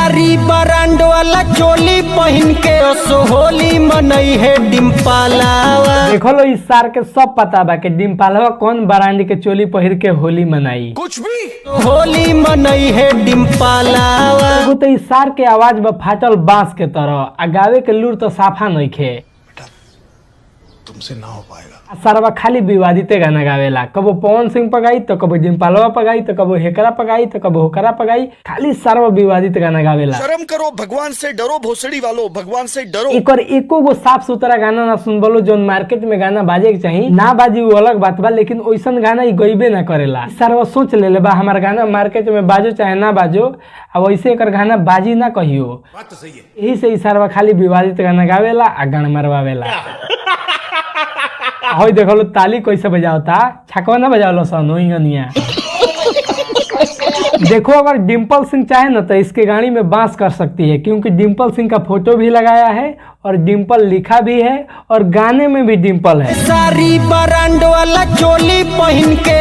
सारी ब्रांड वाला चोली पहन के होली मनई है डिम्पलवा। देखो लो इस सार के सब पता बा कि डिम्पलवा कौन ब्रांड के चोली पहिर के होली मनाई। कुछ भी होली मनई है डिम्पलवा। तो इस सार के आवाज बा फाटल बांस के तरह, आ गावे के लूर तो साफा नइखे। तुमसे ना हो पाएगा। सारवा खाली विवादित गाना गावेला, कबो पवन सिंह पगाई तो कबो डिम्पलवा पगाई तो कबो हेकरा पगाई तो कबो होकरा पगाई, खाली सारवा विवादित गाना गावेला। शर्म करो, भगवान से डरो, भोसड़ी वालों भगवान से डरो। एक और एको गो साफ सुथरा गाना ना सुन बोलो जो मार्केट में गाना बाजे के चाहिए ना बाजी वो अलग बात बा, लेकिन ओइसन गाना ई गईबे ना करेला। सारवा सोच ले बा हमार गाना मार्केट में बाजो चाहे ना बाजो, अब वैसे एकर गाना बाजी ना कहियो। बात तो सही है। यही से ई सारवा खाली विवादित गाना गावेला आ गाना मरवावेला। होई देखो लो ताली कैसे बजावता, छकवा ना बजावलो सनोइनिया। देखो अगर डिम्पल सिंह चाहे ना तो इसके गाड़ी में बांस कर सकती है, क्योंकि डिम्पल सिंह का फोटो भी लगाया है और डिम्पल लिखा भी है और गाने में भी डिम्पल है। सारी ब्रांड वाला चोली पहन के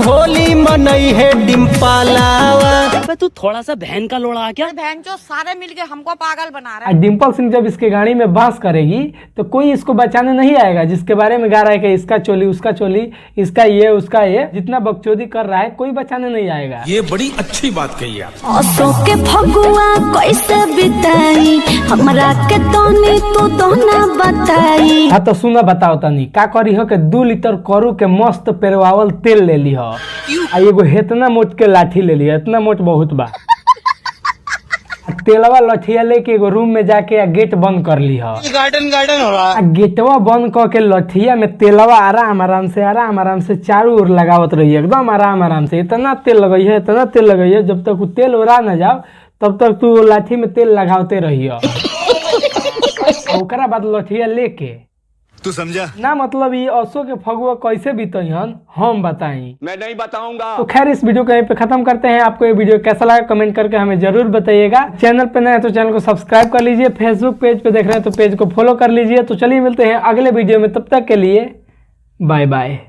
होली मनई है डिम्पलवा। तू थोड़ा सा बहन का लोड़ा आ क्या? बहन जो सारे मिलके हमको पागल बना रहा है। डिम्पल सिंह जब इसके गाड़ी में बांस करेगी तो कोई इसको बचाने नहीं आएगा, जिसके बारे में गा रहा है कि इसका चोली उसका चोली, इसका ये उसका ये, जितना बकचोदी कर रहा है कोई बचाने नहीं आएगा। ये बड़ी अच्छी बात कही आप। असो के फगुआ कैसे बिताई हमरा के तोने तो दोना बताई। हाँ तो सुना बताओ तनी का करी हो के 2 लीटर करू के मस्त पेरवावल तेल ले ली हो, आ एगो हेतना मोट के लाठी ले ली, इतना मोट बहुत बा। तेलवा लठिया लेके एगो रूम में जाके गेट बंद कर ली हो। गार्डन हो रहा। गेटवा बंद करके लठिया में तेलवा आराम से चारों ओर लगावत रही, एकदम आराम से। इतना तेल लगई है, इतना तेल लगई है, जब तक वो तेल उड़ा ना जाओ तब तक तू लाठी में तेल लगावते रही। ओकरा बाद लठिया लेके तू समझा ना, मतलब ये असो के फगुआ कैसे बीतन हम बताई, मैं नहीं बताऊंगा। तो खैर इस वीडियो को यहीं पे खत्म करते हैं। आपको ये वीडियो कैसा लगा कमेंट करके हमें जरूर बताइएगा। चैनल पे नए हैं तो चैनल को सब्सक्राइब कर लीजिए, फेसबुक पेज पे देख रहे हैं तो पेज को फॉलो कर लीजिए। तो चलिए मिलते हैं अगले वीडियो में, तब तक के लिए बाय बाय।